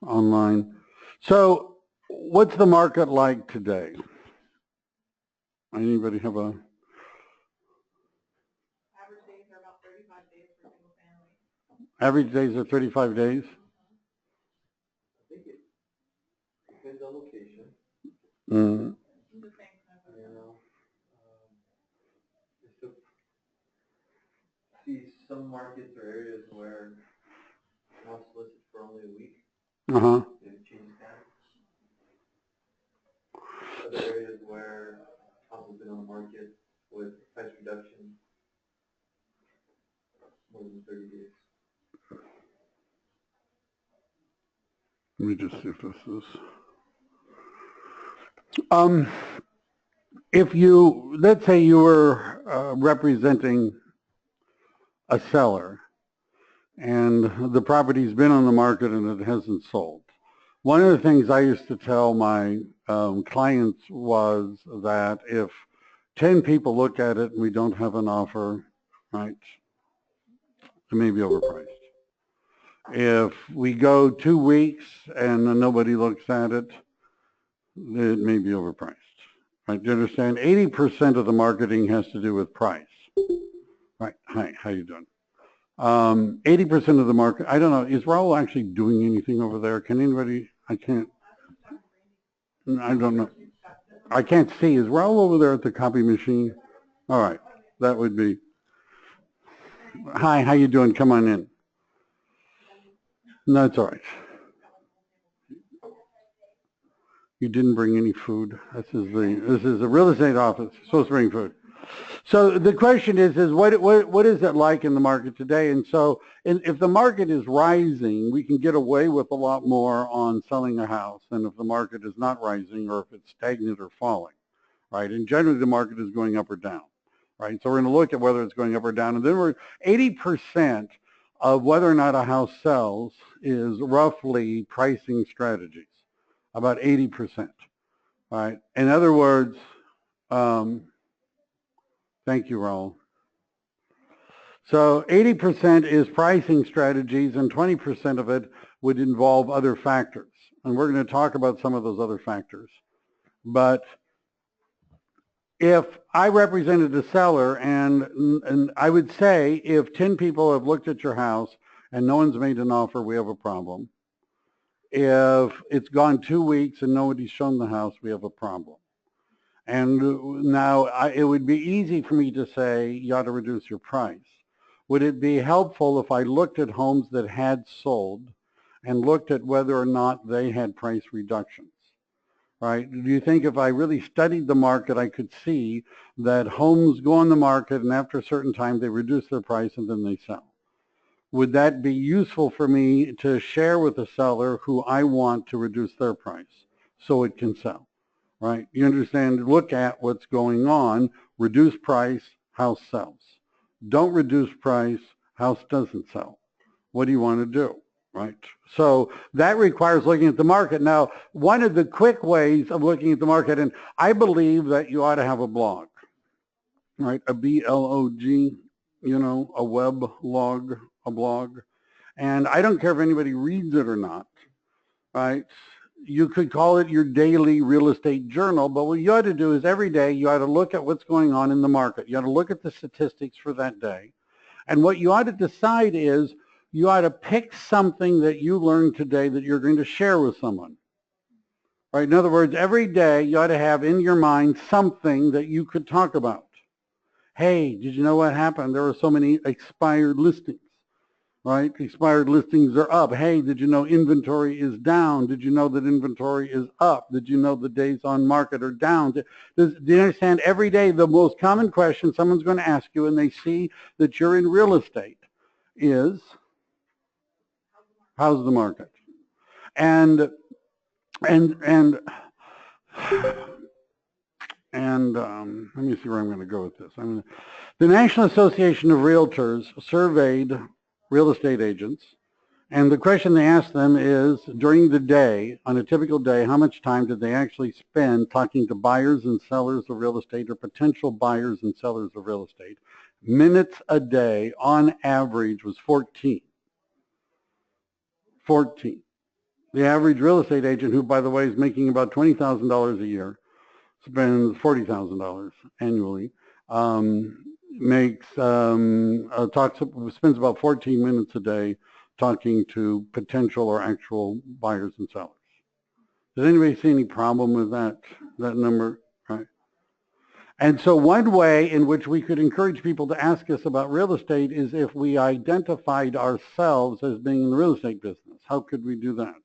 online. So what's the market like today? Anybody have a? Average days are about 35 days for single family. Average days are 35 days? I think it depends on location. Mm. The same kind of You know, see some markets or areas where house listed for only a week, Uh-huh. maybe change that. Other areas where house has been on the market with price reduction more than 30 days. Let me just see if this is. If you, let's say you were representing a seller and the property's been on the market and it hasn't sold. One of the things I used to tell my clients was that if 10 people look at it and we don't have an offer, right, it may be overpriced. If we go 2 weeks and nobody looks at it, it may be overpriced. Right? Do you understand? 80% of the marketing has to do with price. Right. Hi, how you doing? 80% of the market, I don't know, is Raul actually doing anything over there? Can anybody, I can't, I don't know. I can't see. Is Raul over there at the copy machine? All right, that would be. Hi, how you doing? Come on in. No, it's all right. You didn't bring any food. This is a real estate office. You're supposed to bring food. So the question is what is it like in the market today? And so if the market is rising, we can get away with a lot more on selling a house than if the market is not rising or if it's stagnant or falling, right? And generally the market is going up or down, right? So we're going to look at whether it's going up or down. And then 80% of whether or not a house sells is roughly pricing strategies, about 80%, right? In other words, thank you, Raul. So 80% is pricing strategies and 20% of it would involve other factors. And we're going to talk about some of those other factors. But if I represented a seller and I would say if 10 people have looked at your house and no one's made an offer, we have a problem. If it's gone 2 weeks and nobody's shown the house, we have a problem. And now it would be easy for me to say you ought to reduce your price. Would it be helpful if I looked at homes that had sold and looked at whether or not they had price reductions, right? Do you think if I really studied the market, I could see that homes go on the market and after a certain time they reduce their price and then they sell? Would that be useful for me to share with a seller who I want to reduce their price so it can sell? Right? You understand, look at what's going on, reduce price, house sells. Don't reduce price, house doesn't sell. What do you want to do? Right? So that requires looking at the market. Now, one of the quick ways of looking at the market, and I believe that you ought to have a blog, right? A B-L-O-G, you know, a web log, a blog. And I don't care if anybody reads it or not, right? You could call it your daily real estate journal, but what you ought to do is every day you ought to look at what's going on in the market. You ought to look at the statistics for that day. And what you ought to decide is you ought to pick something that you learned today that you're going to share with someone. Right? In other words, every day you ought to have in your mind something that you could talk about. Hey, did you know what happened? There were so many expired listings. Right? Expired listings are up. Hey, did you know inventory is down? Did you know that inventory is up? Did you know the days on market are down? Do you understand? Every day, the most common question someone's going to ask you when they see that you're in real estate is, how's the market? And let me see where I'm going to go with this. The National Association of Realtors surveyed real estate agents, and the question they asked them is, during the day, on a typical day, how much time did they actually spend talking to buyers and sellers of real estate or potential buyers and sellers of real estate? Minutes a day, on average, was 14. 14. The average real estate agent, who, by the way, is making about $20,000 a year, spends $40,000 annually, spends about 14 minutes a day talking to potential or actual buyers and sellers. Does anybody see any problem with that number? Right. And so one way in which we could encourage people to ask us about real estate is if we identified ourselves as being in the real estate business. How could we do that?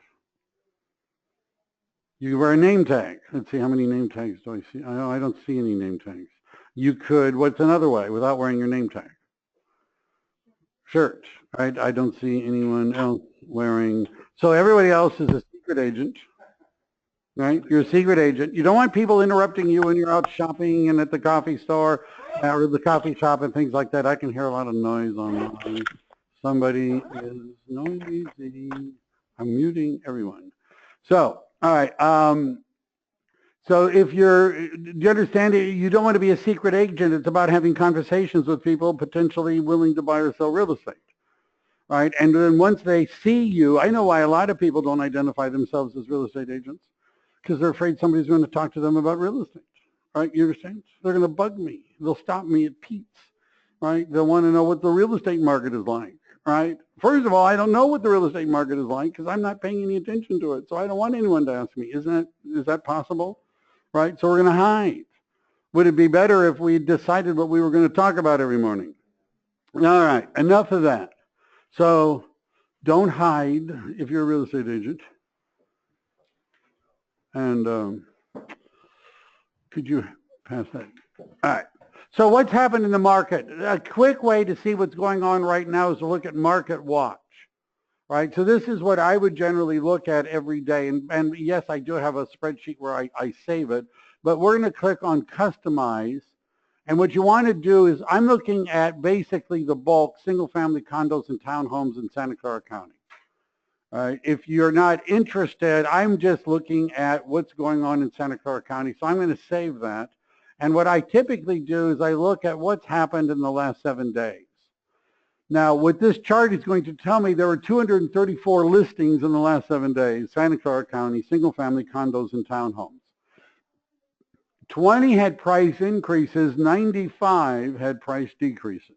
You wear a name tag. Let's see, how many name tags do I see? I don't see any name tags. You could, what's another way without wearing your name tag? Shirt, right? I don't see anyone else wearing. So everybody else is a secret agent, right? You're a secret agent. You don't want people interrupting you when you're out shopping and at the coffee store or the coffee shop and things like that. I can hear a lot of noise online. Somebody is noisy. I'm muting everyone. So, all right. So if do you understand it? You don't want to be a secret agent. It's about having conversations with people potentially willing to buy or sell real estate, right? And then once they see you, I know why a lot of people don't identify themselves as real estate agents, because they're afraid somebody's going to talk to them about real estate, right? You understand? They're going to bug me. They'll stop me at Pete's, right? They'll want to know what the real estate market is like, right? First of all, I don't know what the real estate market is like because I'm not paying any attention to it. So I don't want anyone to ask me. Is that possible? Right? So we're going to hide. Would it be better if we decided what we were going to talk about every morning? All right, enough of that. So don't hide if you're a real estate agent. And could you pass that? All right. So what's happened in the market? A quick way to see what's going on right now is to look at Market Watch. Right, so this is what I would generally look at every day. And yes, I do have a spreadsheet where I save it, but we're going to click on Customize. And what you want to do is I'm looking at basically the bulk single-family condos and townhomes in Santa Clara County. All right, if you're not interested, I'm just looking at what's going on in Santa Clara County. So I'm going to save that. And what I typically do is I look at what's happened in the last 7 days. Now, what this chart is going to tell me, there were 234 listings in the last 7 days, Santa Clara County, single-family condos and townhomes. 20 had price increases, 95 had price decreases.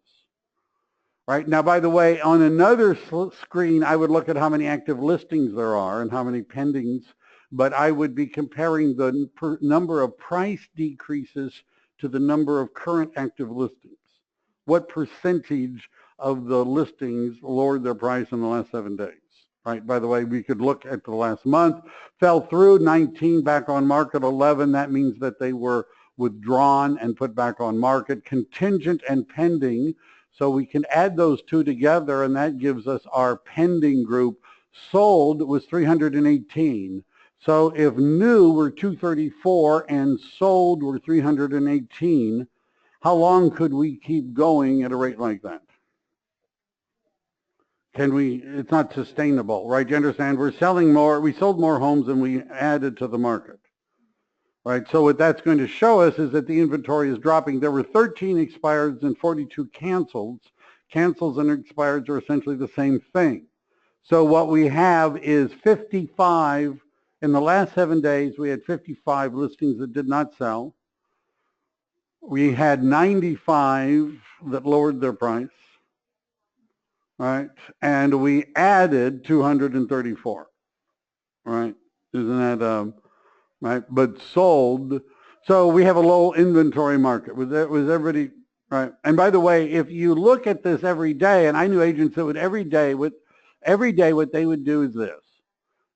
Right? Now, by the way, on another screen, I would look at how many active listings there are and how many pendings, but I would be comparing the number of price decreases to the number of current active listings. What percentage of the listings lowered their price in the last 7 days, right? By the way, we could look at the last month, fell through 19, back on market 11. That means that they were withdrawn and put back on market, contingent and pending. So we can add those two together and that gives us our pending group. Sold was 318. So if new were 234 and sold were 318, how long could we keep going at a rate like that? It's not sustainable, right? You understand? We're selling more, we sold more homes than we added to the market, right? So what that's going to show us is that the inventory is dropping. There were 13 expireds and 42 cancels. Cancels and expireds are essentially the same thing. So what we have is 55, in the last 7 days, we had 55 listings that did not sell. We had 95 that lowered their price. Right, and we added 234, right? Isn't that, right? But sold, so we have a low inventory market. Was everybody, right? And by the way, if you look at this every day, and I knew agents that would every day what they would do is this.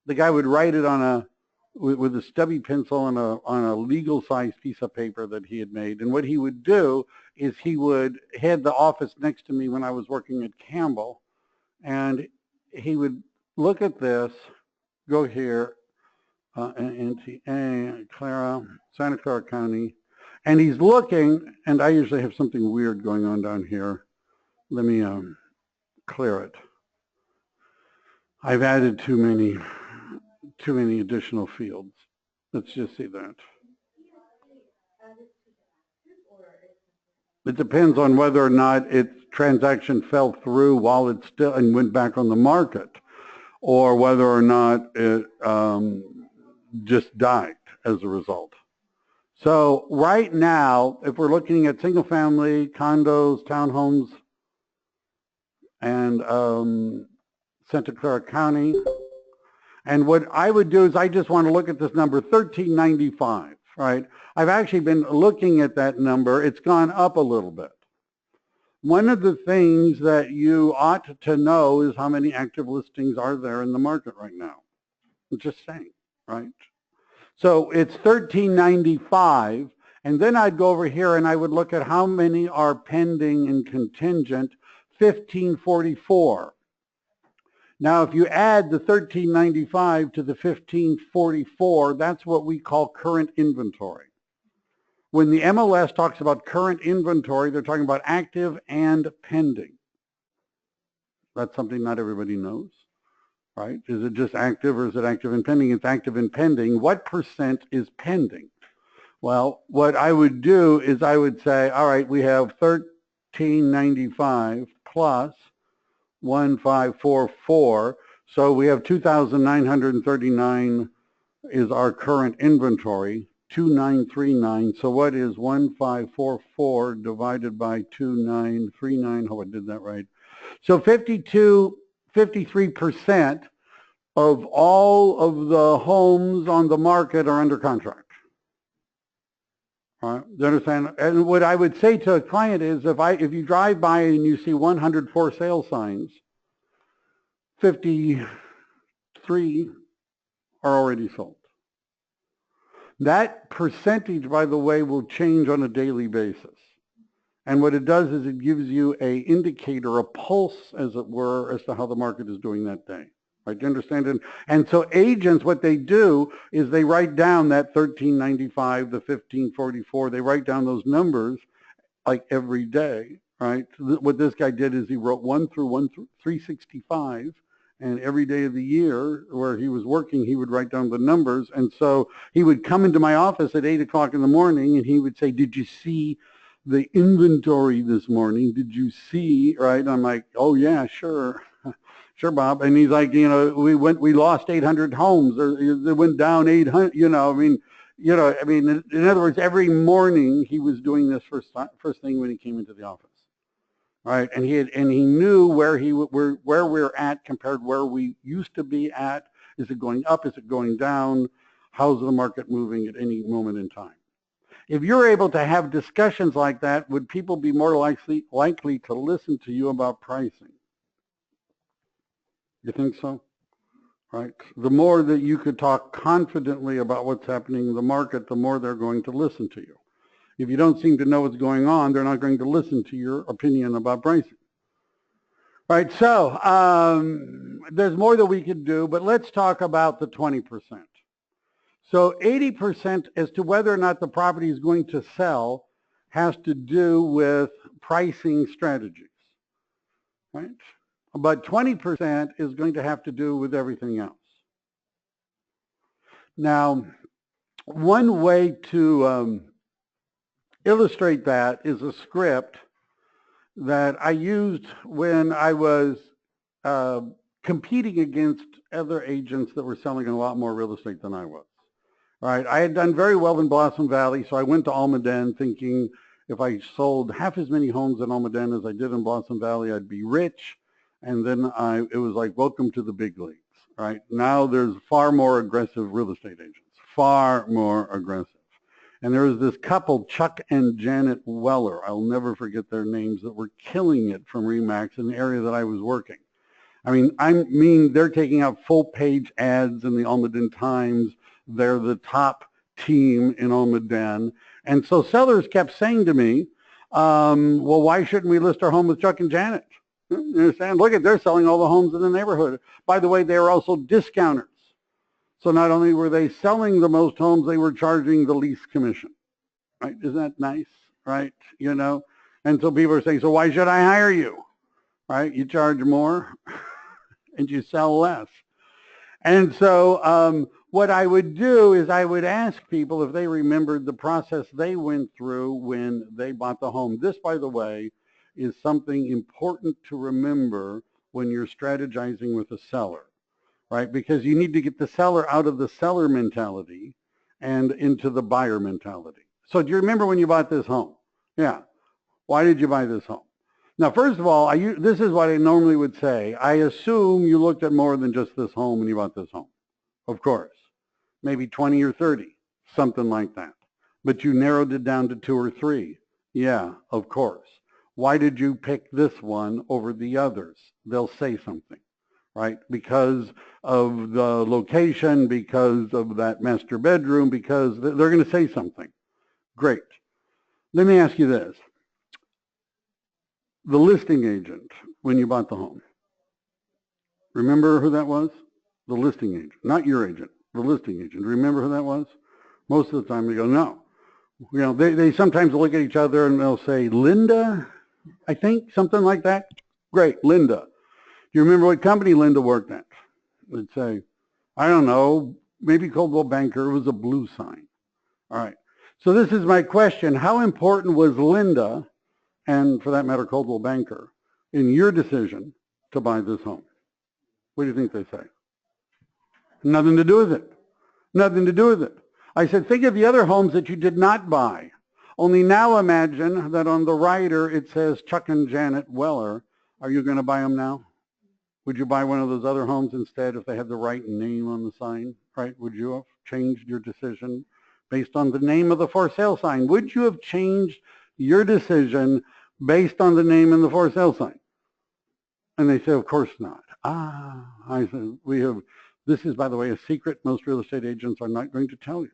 The guy would write it on with a stubby pencil on a legal size piece of paper that he had made. And what he would do is he would head the office next to me when I was working at Campbell, and he would look at this, go here, Clara, Santa Clara County, and he's looking, and I usually have something weird going on down here. Let me clear it. I've added too many additional fields. Let's just see that. It depends on whether or not its transaction fell through while it's still and went back on the market, or whether or not it just died as a result. So right now, if we're looking at single family, condos, townhomes, and Santa Clara County, and what I would do is I just want to look at this number, 1395, right? I've actually been looking at that number. It's gone up a little bit. One of the things that you ought to know is how many active listings are there in the market right now. I'm just saying, right? So it's 1395, and then I'd go over here and I would look at how many are pending and contingent, 1544. Now, if you add the 1395 to the 1544, that's what we call current inventory. When the MLS talks about current inventory, they're talking about active and pending. That's something not everybody knows, right? Is it just active or is it active and pending? It's active and pending. What percent is pending? Well, what I would do is I would say, all right, we have 1395 plus 1544. So we have 2,939 is our current inventory, 2939. So what is 1544 divided by 2939? Oh, I did that right. So 53% of all of the homes on the market are under contract. All right, do you understand? And what I would say to a client is if you drive by and you see 100 for sale signs, 53 are already sold. That percentage, by the way, will change on a daily basis. And what it does is it gives you a indicator, a pulse, as it were, as to how the market is doing that day. Right, do you understand? And so agents, what they do is they write down that 1395, the 1544, they write down those numbers like every day, right? What this guy did is he wrote 1 through 365, and every day of the year where he was working, he would write down the numbers. And so he would come into my office at 8 o'clock in the morning and he would say, did you see the inventory this morning? Did you see, right? And I'm like, oh yeah, sure. Sure, Bob. And he's like, you know, we lost 800 homes, or it went down 800, in other words, every morning he was doing this first thing when he came into the office. Right, and he knew where we're at compared to where we used to be at. Is it going up? Is it going down? How's the market moving at any moment in time? If you're able to have discussions like that, would people be more likely to listen to you about pricing? You think so? Right. The more that you could talk confidently about what's happening in the market, the more they're going to listen to you. If you don't seem to know what's going on, they're not going to listen to your opinion about pricing. Right, so there's more that we could do, but let's talk about the 20%. So 80% as to whether or not the property is going to sell has to do with pricing strategies, right? But 20% is going to have to do with everything else. Now, one way to illustrate that is a script that I used when I was competing against other agents that were selling a lot more real estate than I was. Right, I had done very well in Blossom Valley, so I went to Almaden thinking if I sold half as many homes in Almaden as I did in Blossom Valley, I'd be rich. And then it was like, welcome to the big leagues. Right, now there's far more aggressive real estate agents, far more aggressive. And there was this couple, Chuck and Janet Weller, I'll never forget their names, that were killing it from RE/MAX in the area that I was working. I mean, they're taking out full page ads in the Almaden Times. They're the top team in Almaden. And so sellers kept saying to me, well, why shouldn't we list our home with Chuck and Janet? You understand? Look at, they're selling all the homes in the neighborhood. By the way, they are also discounters. So not only were they selling the most homes, they were charging the least commission. Right? Isn't that nice? Right? You know? And so people are saying, so why should I hire you? Right? You charge more and you sell less. And so what I would do is I would ask people if they remembered the process they went through when they bought the home. This, by the way, is something important to remember when you're strategizing with a seller. right? Because you need to get the seller out of the seller mentality and into the buyer mentality. So do you remember when you bought this home? Yeah. Why did you buy this home? Now, first of all, this is what I normally would say. I assume you looked at more than just this home when you bought this home. Of course. Maybe 20 or 30, something like that. But you narrowed it down to 2 or 3. Yeah, of course. Why did you pick this one over the others? They'll say something, right? Because of the location, because of that master bedroom, because they're going to say something. Great. Let me ask you this. The listing agent, when you bought the home, remember who that was? The listing agent, not your agent, the listing agent. Remember who that was? Most of the time they go, no. You know, they sometimes look at each other and they'll say, Linda, I think, something like that. Great, Linda. Do you remember what company Linda worked at? They'd say, I don't know, maybe Coldwell Banker. It was a blue sign. All right. So this is my question. How important was Linda, and for that matter, Coldwell Banker, in your decision to buy this home? What do you think they say? Nothing to do with it. Nothing to do with it. I said, think of the other homes that you did not buy. Only now imagine that on the rider it says Chuck and Janet Weller. Are you going to buy them now? Would you buy one of those other homes instead if they had the right name on the sign? Right? Would you have changed your decision based on the name of the for sale sign? Would you have changed your decision based on the name in the for sale sign? And they say, of course not. I said, this is, by the way, a secret most real estate agents are not going to tell you.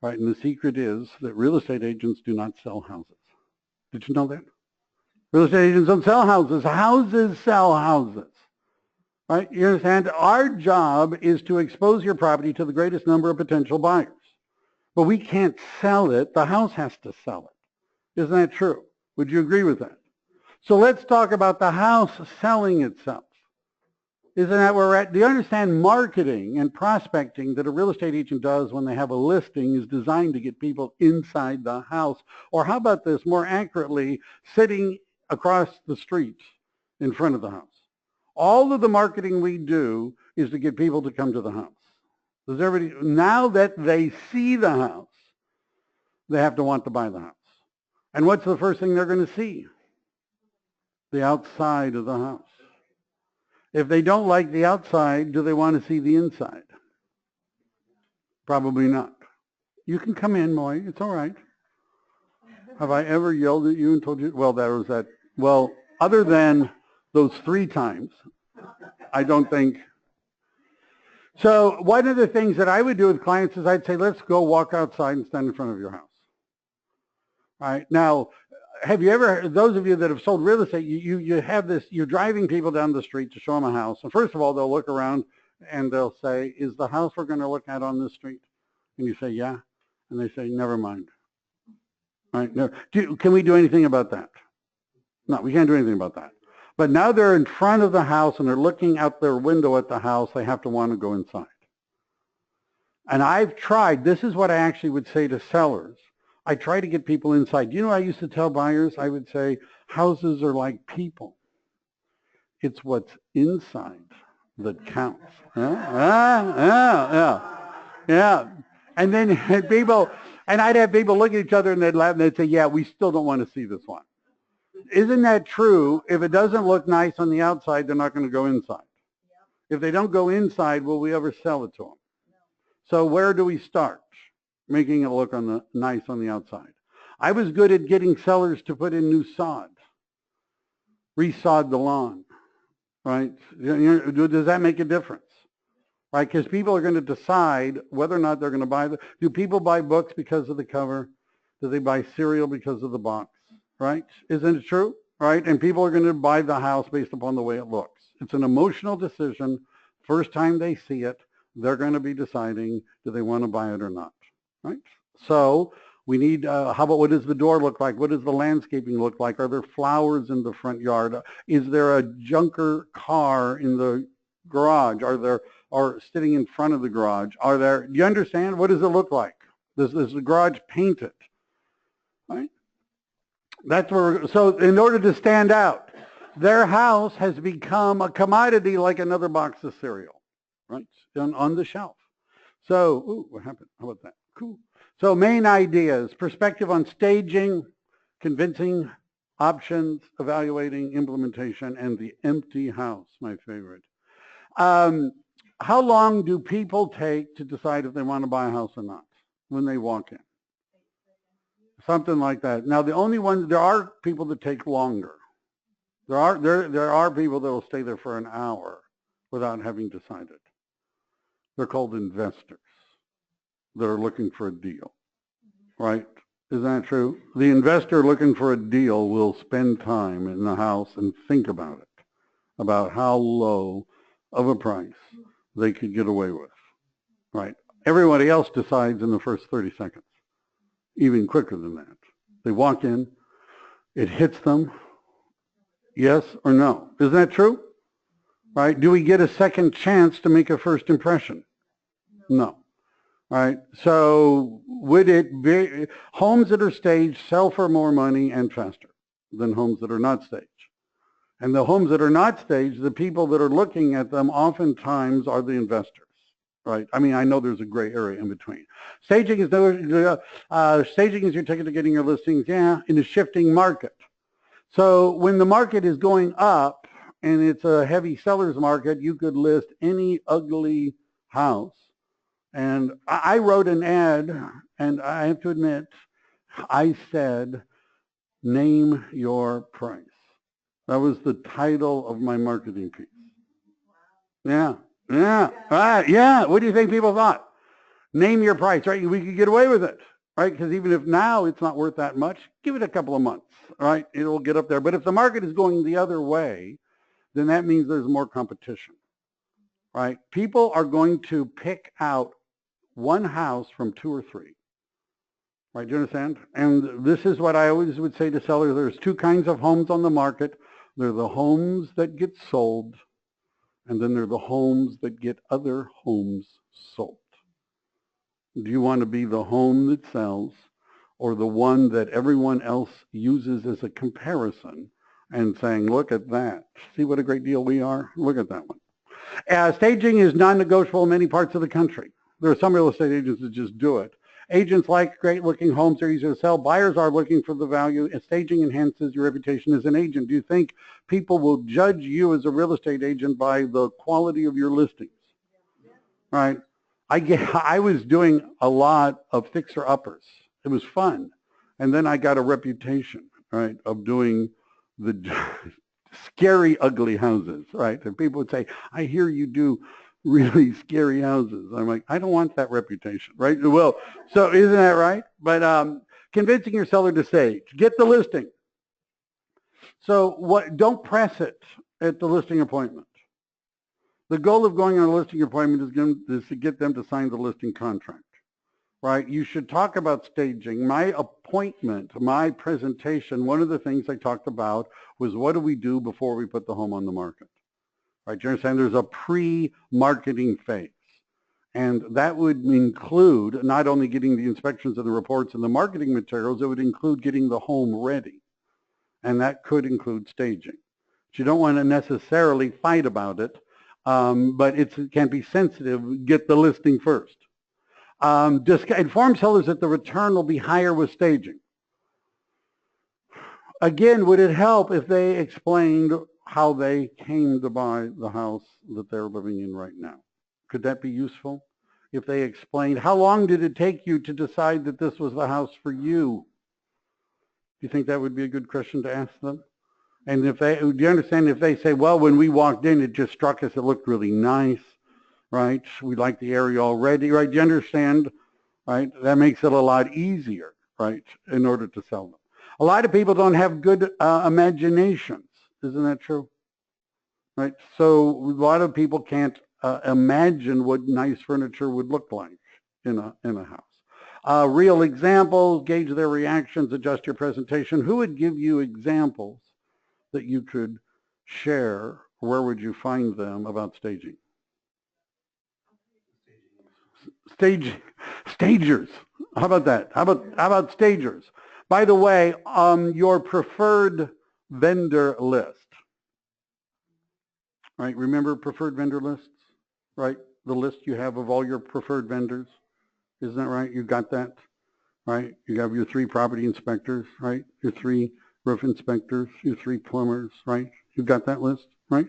Right? And the secret is that real estate agents do not sell houses. Did you know that? Real estate agents don't sell houses. Houses sell houses. Right? You understand? Our job is to expose your property to the greatest number of potential buyers. But we can't sell it. The house has to sell it. Isn't that true? Would you agree with that? So let's talk about the house selling itself. Isn't that where we're at? Do you understand marketing and prospecting that a real estate agent does when they have a listing is designed to get people inside the house? Or how about this, more accurately, sitting across the street in front of the house? All of the marketing we do is to get people to come to the house. Does everybody, now that they see the house, they have to want to buy the house. And what's the first thing they're going to see? The outside of the house. If they don't like the outside, do they want to see the inside? Probably not. You can come in, Moy. It's all right. Have I ever yelled at you and told you? Well, that was that. Well, other than those 3 times, I don't think. So one of the things that I would do with clients is I'd say, let's go walk outside and stand in front of your house. All right. Now, have you ever, those of you that have sold real estate, you have this, you're driving people down the street to show them a house. And first of all, they'll look around and they'll say, is the house we're going to look at on this street? And you say, yeah. And they say, never mind. All right. No. Can we do anything about that? No, we can't do anything about that. But now they're in front of the house and they're looking out their window at the house. They have to want to go inside. And I've tried, this is what I actually would say to sellers. I try to get people inside. You know what I used to tell buyers? I would say, houses are like people. It's what's inside that counts. Yeah. And then people, and I'd have people look at each other and they'd laugh and they'd say, yeah, we still don't want to see this one. Isn't that true? If it doesn't look nice on the outside, they're not going to go inside. If they don't go inside, will we ever sell it to them? So where do we start? Making it look nice on the outside. I was good at getting sellers to put in new sod, resod the lawn, right? Does that make a difference? Right? Because people are going to decide whether or not they're going to buy do people buy books because of the cover? Do they buy cereal because of the box? Right? Isn't it true? Right? And people are going to buy the house based upon the way it looks. It's an emotional decision. First time they see it, they're going to be deciding, do they want to buy it or not? Right? So we need, how about what does the door look like? What does the landscaping look like? Are there flowers in the front yard? Is there a junker car in the garage? Or sitting in front of the garage? Do you understand? What does it look like? Is the garage painted? Right? That's where, so in order to stand out, their house has become a commodity like another box of cereal. right, on the shelf. So, ooh, what happened? How about that? Cool. So main ideas, perspective on staging, convincing, options, evaluating, implementation, and the empty house, my favorite. Um, how long do people take to decide if they want to buy a house or not when they walk in? Something like that. Now, the only ones, there are people that take longer. There are people that will stay there for an hour without having decided. They're called investors that are looking for a deal, right? Isn't that true? The investor looking for a deal will spend time in the house and think about it, about how low of a price they could get away with, right? Everybody else decides in the first 30 seconds, even quicker than that. They walk in, it hits them, yes or no. Isn't that true? Right? Do we get a second chance to make a first impression? No. Right? So would it be, homes that are staged sell for more money and faster than homes that are not staged. And the homes that are not staged, the people that are looking at them oftentimes are the investors. Right? I mean, I know there's a gray area in between. Staging is staging is your ticket to getting your listings, yeah, in a shifting market. So when the market is going up and it's a heavy seller's market, you could list any ugly house. And I wrote an ad, and I have to admit, I said, name your price. That was the title of my marketing piece. Yeah, yeah, right, yeah. What do you think people thought? Name your price, right? We could get away with it, right? Because even if now it's not worth that much, give it a couple of months, right? It will get up there. But if the market is going the other way, then that means there's more competition, right? People are going to pick out one house from two or three, right? Do you understand? And this is what I always would say to sellers. There's two kinds of homes on the market. They're the homes that get sold, and then they're the homes that get other homes sold. Do you want to be the home that sells or the one that everyone else uses as a comparison and saying, look at that. See what a great deal we are? Look at that one. Staging is non-negotiable in many parts of the country. There are some real estate agents that just do it. Agents like great-looking homes. They're easy to sell. Buyers are looking for the value, and staging enhances your reputation as an agent. Do you think people will judge you as a real estate agent by the quality of your listings? Right? I was doing a lot of fixer-uppers. It was fun. And then I got a reputation, right, of doing the scary, ugly houses, right? And people would say, I hear you do really scary houses. I'm like, I don't want that reputation, right? Well, so isn't that right? But convincing your seller to stage, get the listing. So don't press it at the listing appointment. The goal of going on a listing appointment is to get them to sign the listing contract, right? You should talk about staging. My appointment, my presentation, one of the things I talked about was what do we do before we put the home on the market, right? You understand there's a pre-marketing phase. And that would include not only getting the inspections and the reports and the marketing materials, it would include getting the home ready. And that could include staging. But you don't want to necessarily fight about it. But it can be sensitive. Get the listing first. Just inform sellers that the return will be higher with staging. Again, would it help if they explained how they came to buy the house that they're living in right now? Could that be useful? If they explained, how long did it take you to decide that this was the house for you? Do you think that would be a good question to ask them? And if they, do you understand if they say, well, when we walked in, it just struck us, it looked really nice, right? We like the area already, right? Do you understand, right? That makes it a lot easier, right, in order to sell them. A lot of people don't have good imaginations. Isn't that true? Right? So a lot of people can't imagine what nice furniture would look like in a house. Real examples, gauge their reactions, adjust your presentation. Who would give you examples that you could share? Where would you find them about staging? Stagers. How about that? How about stagers? By the way, your preferred vendor list. Right? Remember preferred vendor lists? Right? the list you have of all your preferred vendors? Isn't that right? You got that, right? You have your 3 property inspectors, right? Your 3 roof inspectors, your 3 plumbers, right? You've got that list, right?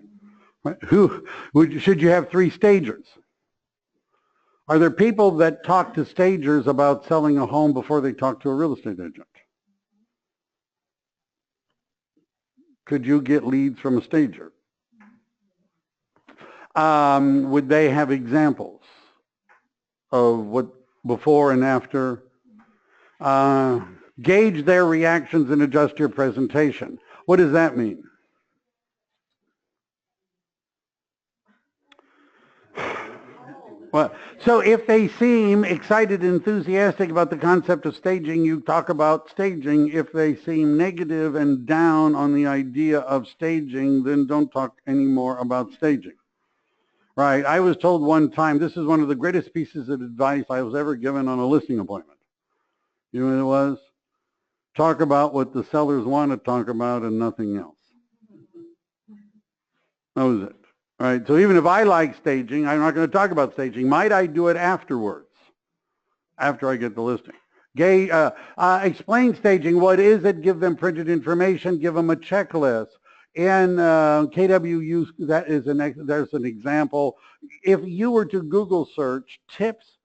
Right. Should you have 3 stagers? Are there people that talk to stagers about selling a home before they talk to a real estate agent? Could you get leads from a stager? Would they have examples of what before and after? Gauge their reactions and adjust your presentation. What does that mean? Well, so if they seem excited and enthusiastic about the concept of staging, you talk about staging. If they seem negative and down on the idea of staging, then don't talk anymore about staging. Right? I was told one time, this is one of the greatest pieces of advice I was ever given on a listing appointment. You know what it was? Talk about what the sellers want to talk about and nothing else. That was it. All right, so even if I like staging, I'm not going to talk about staging. Might I do it afterwards, after I get the listing? Explain staging. What is it? Give them printed information. Give them a checklist. And KW that is there's an example. If you were to Google search tips,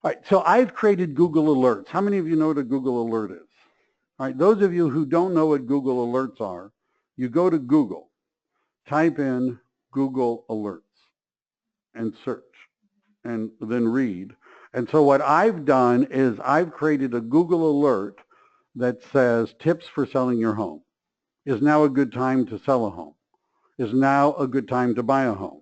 all right, so I've created Google Alerts. How many of you know what a Google Alert is? All right, those of you who don't know what Google Alerts are, you go to Google, type in Google Alerts and search and then read. And so what I've done is I've created a Google Alert that says tips for selling your home. Is now a good time to sell a home? Is now a good time to buy a home?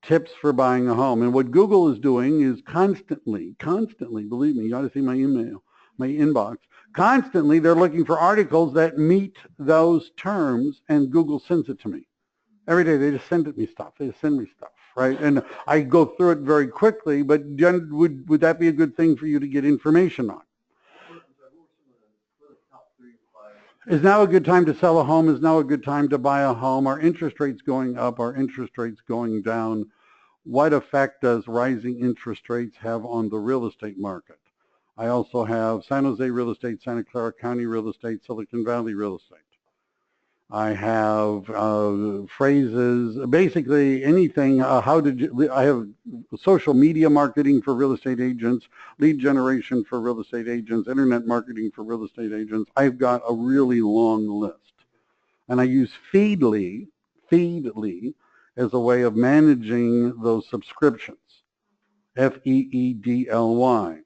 Tips for buying a home. And what Google is doing is constantly, believe me, you ought to see my email, my inbox. Constantly, they're looking for articles that meet those terms, and Google sends it to me. Every day, they just send me stuff. They just send me stuff, right? And I go through it very quickly, but would that be a good thing for you to get information on? Is now a good time to sell a home? Is now a good time to buy a home? Are interest rates going up? Are interest rates going down? What effect does rising interest rates have on the real estate market? I also have San Jose real estate, Santa Clara County real estate, Silicon Valley real estate. I have phrases, basically anything. I have social media marketing for real estate agents, lead generation for real estate agents, internet marketing for real estate agents. I've got a really long list. And I use Feedly as a way of managing those subscriptions, Feedly,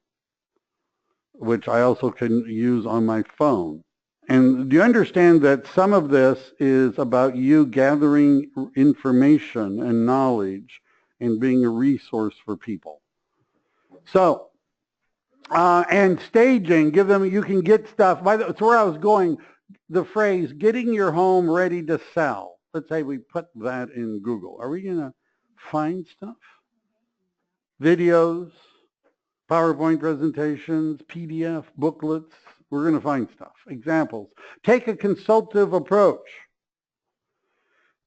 which I also can use on my phone. And do you understand that some of this is about you gathering information and knowledge and being a resource for people? So, and staging, give them, you can get stuff. That's where I was going. The phrase, getting your home ready to sell. Let's say we put that in Google. Are we going to find stuff? Videos, PowerPoint presentations, PDF, booklets. We're going to find stuff. Examples. Take a consultative approach.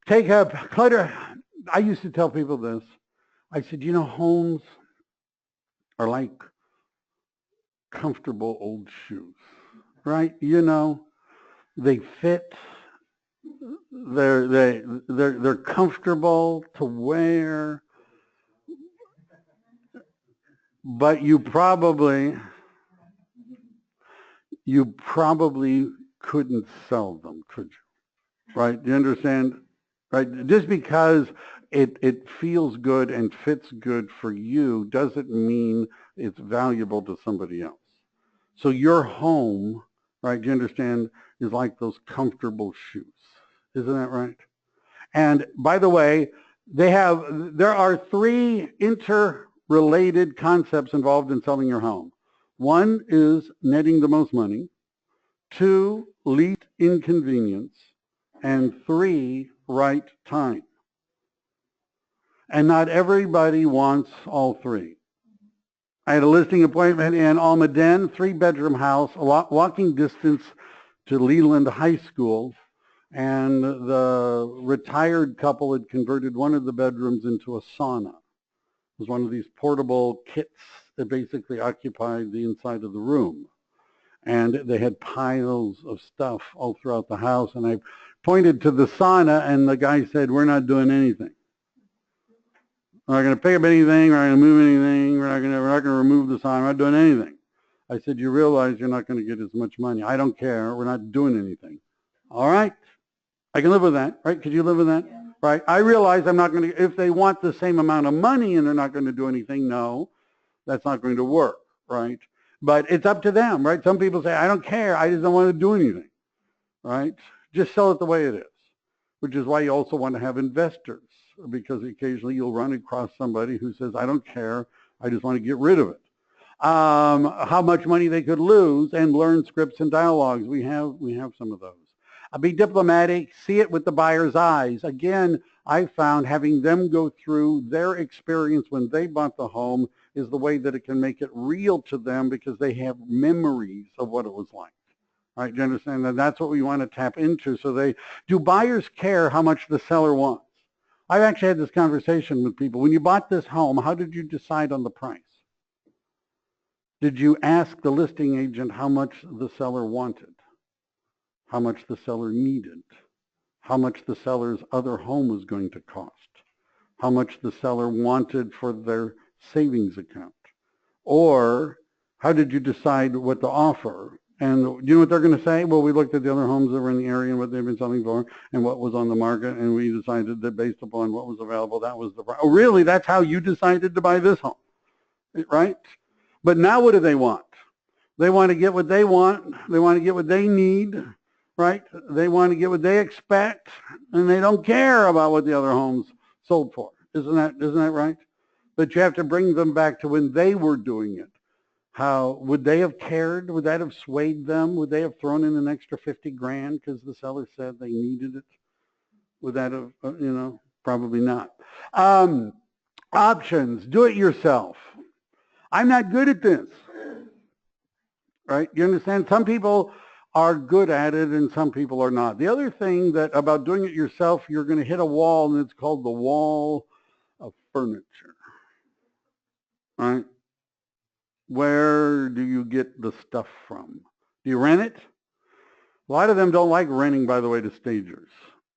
Take a clutter. I used to tell people this. I said, you know, homes are like comfortable old shoes, right? You know, they fit. They're comfortable to wear, but you probably couldn't sell them, could you? Right? Do you understand? Right? Just because it feels good and fits good for you doesn't mean it's valuable to somebody else. So your home, right, do you understand, is like those comfortable shoes. Isn't that right? And by the way, there are 3 interrelated concepts involved in selling your home. 1 is netting the most money, 2, least inconvenience, and 3, right time. And not everybody wants all 3. I had a listing appointment in Almaden, 3-bedroom house, walking distance to Leland High School, and the retired couple had converted one of the bedrooms into a sauna. It was one of these portable kits that basically occupied the inside of the room. And they had piles of stuff all throughout the house. And I pointed to the sauna, and the guy said, "We're not doing anything. We're not going to pick up anything. We're not going to move anything. We're not going to remove the sauna. We're not doing anything." I said, "You realize you're not going to get as much money." "I don't care. We're not doing anything." "All right. I can live with that." Right? Could you live with that? Yeah. Right? I realize I'm not going to, if they want the same amount of money and they're not going to do anything, no, that's not going to work. Right? But it's up to them. Right? Some people say, "I don't care. I just don't want to do anything." Right? Just sell it the way it is, which is why you also want to have investors, because occasionally you'll run across somebody who says, "I don't care. I just want to get rid of it." How much money they could lose, and learn scripts and dialogues. We have some of those. Be diplomatic, see it with the buyer's eyes. Again, I found having them go through their experience when they bought the home is the way that it can make it real to them, because they have memories of what it was like. Right? Do you understand that? That's what we want to tap into. So do buyers care how much the seller wants? I've actually had this conversation with people. When you bought this home, how did you decide on the price? Did you ask the listing agent how much the seller wanted? How much the seller needed? How much the seller's other home was going to cost? How much the seller wanted for their savings account? Or how did you decide what to offer? And you know what they're going to say? "Well, we looked at the other homes that were in the area and what they've been selling for and what was on the market, and we decided that based upon what was available, that was the price." "Oh, really? That's how you decided to buy this home?" Right? But now what do they want? They want to get what they want. They want to get what they need. Right? They want to get what they expect, and they don't care about what the other homes sold for. Isn't that right? But you have to bring them back to when they were doing it. How would they have cared? Would that have swayed them? Would they have thrown in an extra 50 grand because the seller said they needed it? Would that have, probably not. Options, do it yourself. "I'm not good at this." Right? You understand? Some people are good at it and some people are not. The other thing that about doing it yourself, you're going to hit a wall, and it's called the wall of furniture. Right? Where do you get the stuff from? Do you rent it? A lot of them don't like renting, by the way, to stagers.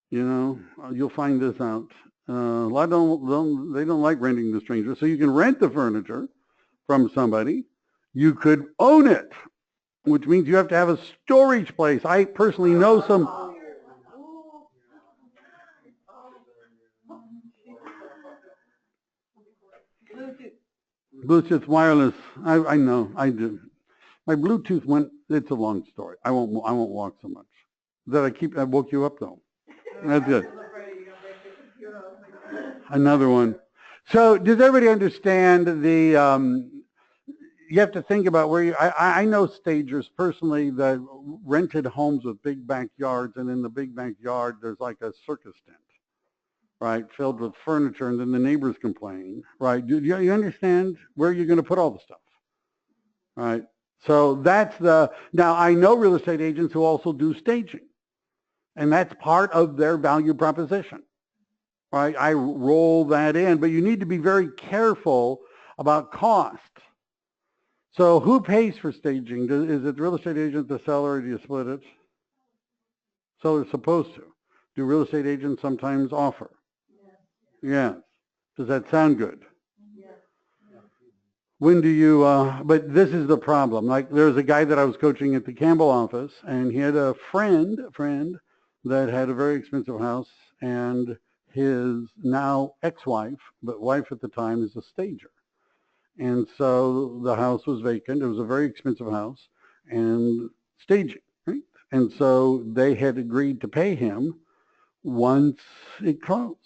You'll find this out. A lot they don't like renting to strangers. So you can rent the furniture from somebody. You could own it, which means you have to have a storage place. I personally know some. Bluetooth wireless. I know. I do. My Bluetooth went. It's a long story. I won't walk so much. I woke you up though. That's good. Another one. So does everybody understand you have to think about where I know stagers personally that rented homes with big backyards, and in the big backyard there's like a circus tent, right, filled with furniture, and then the neighbors complain, right? Do you understand where you're going to put all the stuff, right? So now I know real estate agents who also do staging, and that's part of their value proposition, right? I roll that in, but you need to be very careful about cost. So who pays for staging? Is it the real estate agent, the seller, or do you split it? So they're supposed to. Do real estate agents sometimes offer? Yes. Does that sound good? Yes. When do you, but this is the problem. Like there's a guy that I was coaching at the Campbell office, and he had a friend that had a very expensive house, and his now ex-wife, but wife at the time, is a stager. And so the house was vacant. It was a very expensive house, and staging, right? And so they had agreed to pay him once it closed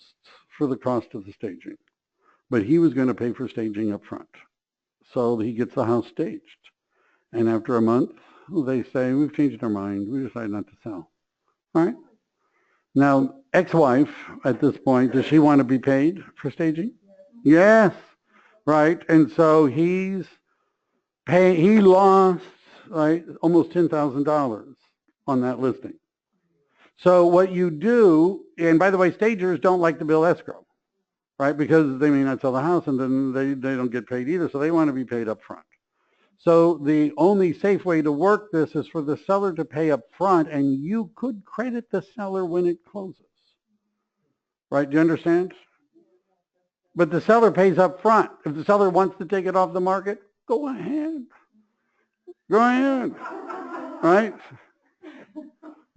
for the cost of the staging. But he was going to pay for staging up front. So he gets the house staged. And after a month, they say, "We've changed our mind. We decided not to sell." All right? Now, ex-wife, at this point, does she want to be paid for staging? Yes. Right? And so he lost, right, almost $10,000 on that listing. So what you do, and by the way, stagers don't like to bill escrow. right? Because they may not sell the house and then they don't get paid either, so they want to be paid up front. So the only safe way to work this is for the seller to pay up front, and you could credit the seller when it closes. Right? Do you understand? But the seller pays up front. If the seller wants to take it off the market, go ahead. Go ahead. Right?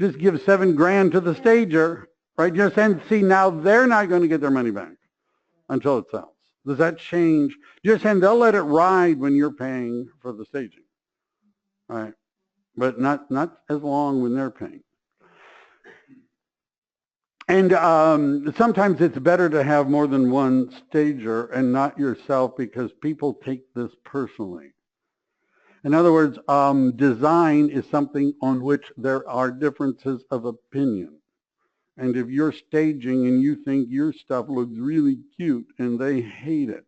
Just give $7,000 to the stager. Right? You understand? See, now they're not going to get their money back until it sells. Does that change? You understand? They'll let it ride when you're paying for the staging. Right? But not as long when they're paying. And sometimes it's better to have more than one stager and not yourself, because people take this personally. In other words, design is something on which there are differences of opinion. And if you're staging and you think your stuff looks really cute and they hate it,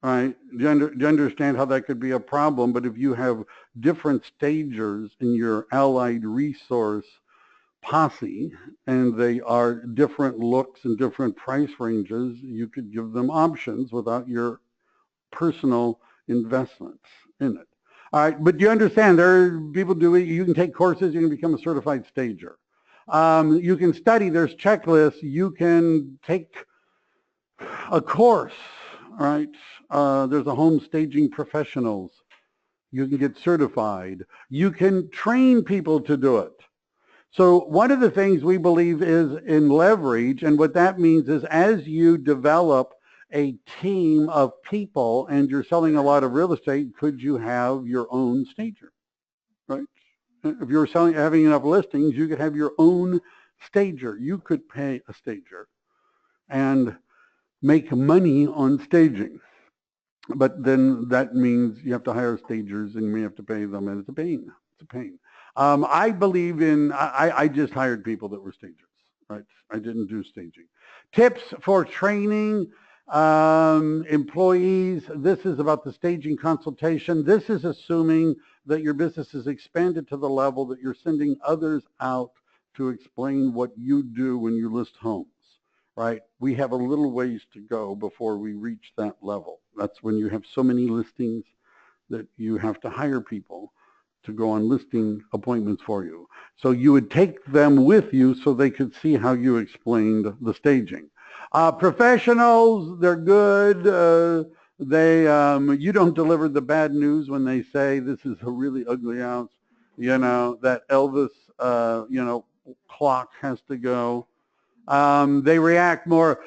right? Do you understand how that could be a problem? But if you have different stagers in your allied resource posse, and they are different looks and different price ranges, you could give them options without your personal investments in it. All right, but you understand, there are people do it. You can take courses, you can become a certified stager. You can study, there's checklists, you can take a course, right? There's a home staging professionals. You can get certified. You can train people to do it. So one of the things we believe is in leverage, and what that means is as you develop a team of people and you're selling a lot of real estate, could you have your own stager, right? If you're having enough listings, you could have your own stager. You could pay a stager and make money on staging. But then that means you have to hire stagers and you may have to pay them, and it's a pain. It's a pain. I believe in, I just hired people that were stagers, right? I didn't do staging. Tips for training employees. This is about the staging consultation. This is assuming that your business is expanded to the level that you're sending others out to explain what you do when you list homes, right? We have a little ways to go before we reach that level. That's when you have so many listings that you have to hire people to go on listing appointments for you. So you would take them with you so they could see how you explained the staging. Professionals, they're good. You don't deliver the bad news when they say this is a really ugly house. You know, that Elvis, clock has to go. They react more.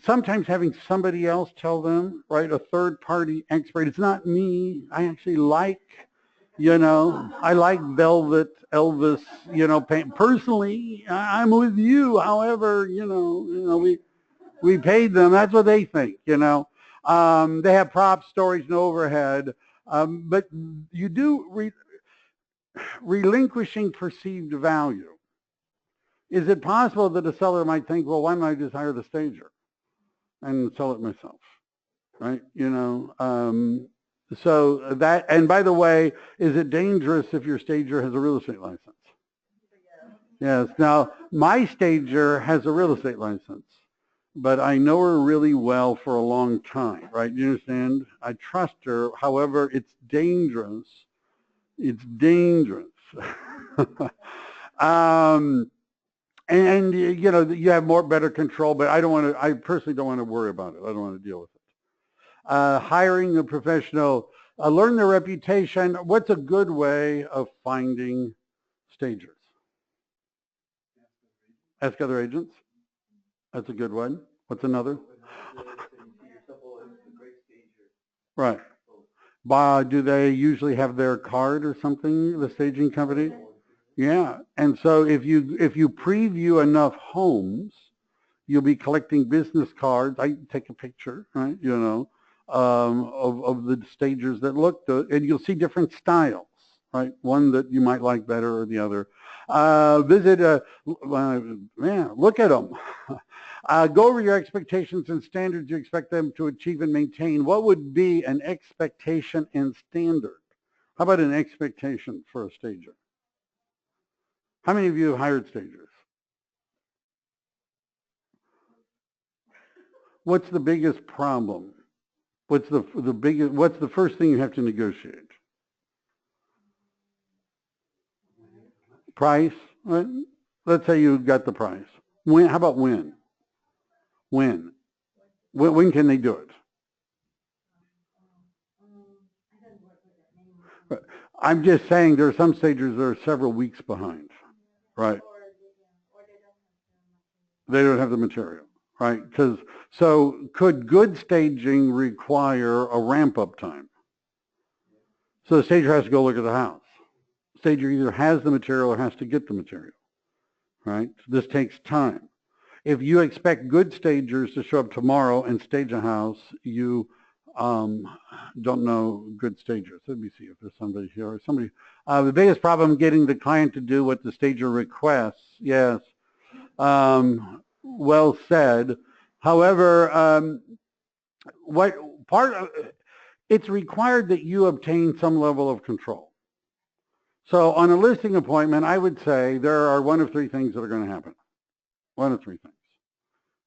Sometimes having somebody else tell them, right, a third-party expert, it's not me. I actually like, I like velvet Elvis, paint. Personally, I'm with you. However, we paid them. That's what they think, They have props, storage, and overhead. But you do relinquishing perceived value. Is it possible that a seller might think, well, why don't I just hire the stager and sell it myself, right? So that, and by the way, is it dangerous if your stager has a real estate license? Yes. Now, my stager has a real estate license, but I know her really well for a long time, right? You understand? I trust her. However, it's dangerous. It's dangerous. And you have better control, but I personally don't want to worry about it. I don't want to deal with it. Hiring a professional, learn their reputation. What's a good way of finding stagers? Ask other agents. That's a good one. What's another? Right. Do they usually have their card or something, the staging company? Yeah, and so if you preview enough homes, you'll be collecting business cards. I take a picture, right? Of the stagers that look good, and you'll see different styles, right? One that you might like better or the other. Look at them. Go over your expectations and standards you expect them to achieve and maintain. What would be an expectation and standard? How about an expectation for a stager? How many of you have hired stagers? what's the biggest problem? What's what's the first thing you have to negotiate? Price, right? Let's say you got the price. When, how about when? When? When can they do it? I'm just saying there are some stagers that are several weeks behind, right? They don't have the material, right? So could good staging require a ramp-up time? So the stager has to go look at the house. The stager either has the material or has to get the material, right? This takes time. If you expect good stagers to show up tomorrow and stage a house, you don't know good stagers. Let me see if there's somebody here or somebody. The biggest problem getting the client to do what the stager requests. Yes. Well said. However, it's required that you obtain some level of control. So on a listing appointment, I would say there are one of three things that are going to happen. One of three things,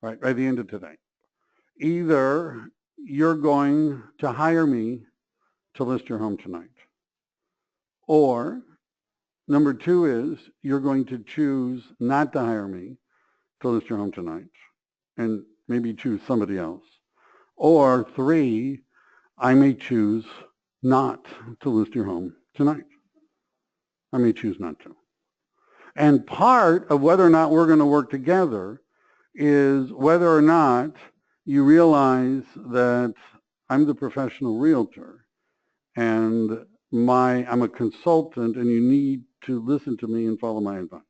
right, by the end of today. Either you're going to hire me to list your home tonight, or number two is you're going to choose not to hire me to list your home tonight and maybe choose somebody else. Or three, I may choose not to list your home tonight. I may choose not to. And part of whether or not we're going to work together is whether or not you realize that I'm the professional realtor and I'm a consultant and you need to listen to me and follow my advice.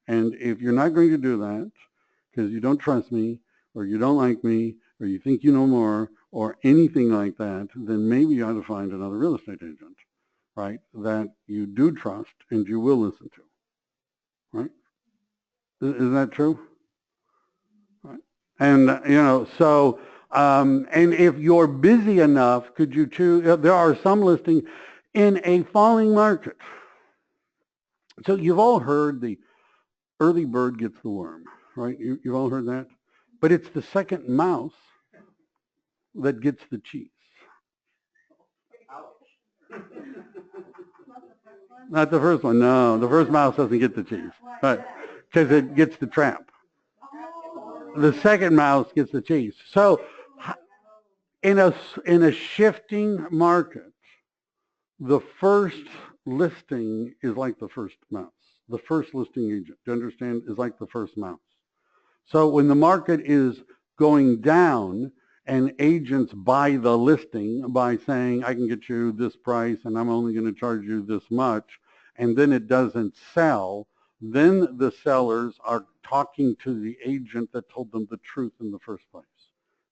And if you're not going to do that because you don't trust me or you don't like me or you think you know more or anything like that, then maybe you ought to find another real estate agent, right, that you do trust and you will listen to, right? Is that true? Right. And, so, and if you're busy enough, could you choose, there are some listings in a falling market. So you've all heard the early bird gets the worm, right? You've all heard that? But it's the second mouse that gets the cheese. Not the first one, no. The first mouse doesn't get the cheese, right? Because it gets the trap. The second mouse gets the cheese. So in a shifting market, the first listing is like the first mouse. The first listing agent, do you understand, is like the first mouse. So when the market is going down and agents buy the listing by saying, I can get you this price and I'm only going to charge you this much, and then it doesn't sell, then the sellers are talking to the agent that told them the truth in the first place.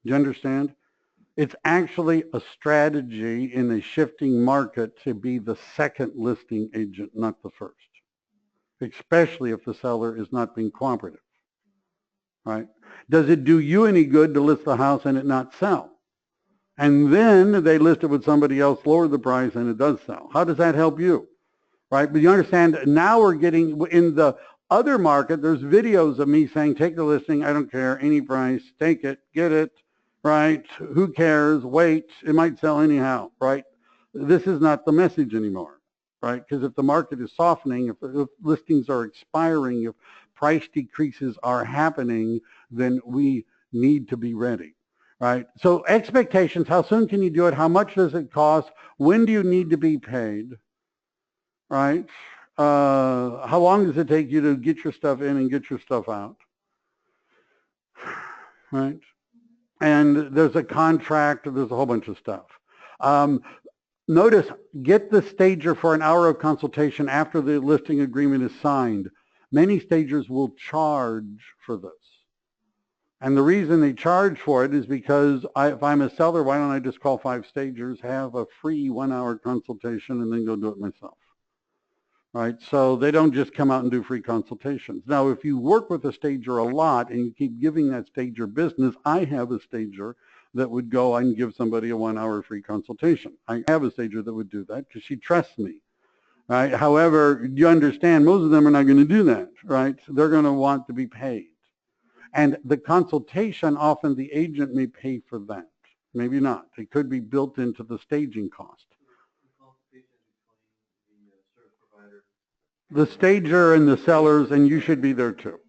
Do you understand? It's actually a strategy in a shifting market to be the second listing agent, not the first, especially if the seller is not being cooperative, right? Does it do you any good to list the house and it not sell? And then they list it with somebody else, lower the price, and it does sell. How does that help you, right? But you understand, now we're getting, in the other market, there's videos of me saying, take the listing, I don't care, any price, take it, get it, right? Who cares? Wait, it might sell anyhow, right? This is not the message anymore, right? Because if the market is softening, if listings are expiring, if price decreases are happening, then we need to be ready, right? So expectations, how soon can you do it? How much does it cost? When do you need to be paid, right? How long does it take you to get your stuff in and get your stuff out, right? And there's a contract, there's a whole bunch of stuff. Notice, get the stager for an hour of consultation after the listing agreement is signed. Many stagers will charge for this. And the reason they charge for it is because if I'm a seller, why don't I just call 5 stagers, have a free 1-hour consultation, and then go do it myself? Right? So they don't just come out and do free consultations. Now, if you work with a stager a lot and you keep giving that stager business, I have a stager that would go and give somebody a 1-hour free consultation. I have a stager that would do that because she trusts me. Right? However, you understand, most of them are not going to do that, right? They're going to want to be paid. And the consultation, often the agent may pay for that. Maybe not. It could be built into the staging cost. The stager and the sellers, and you should be there too.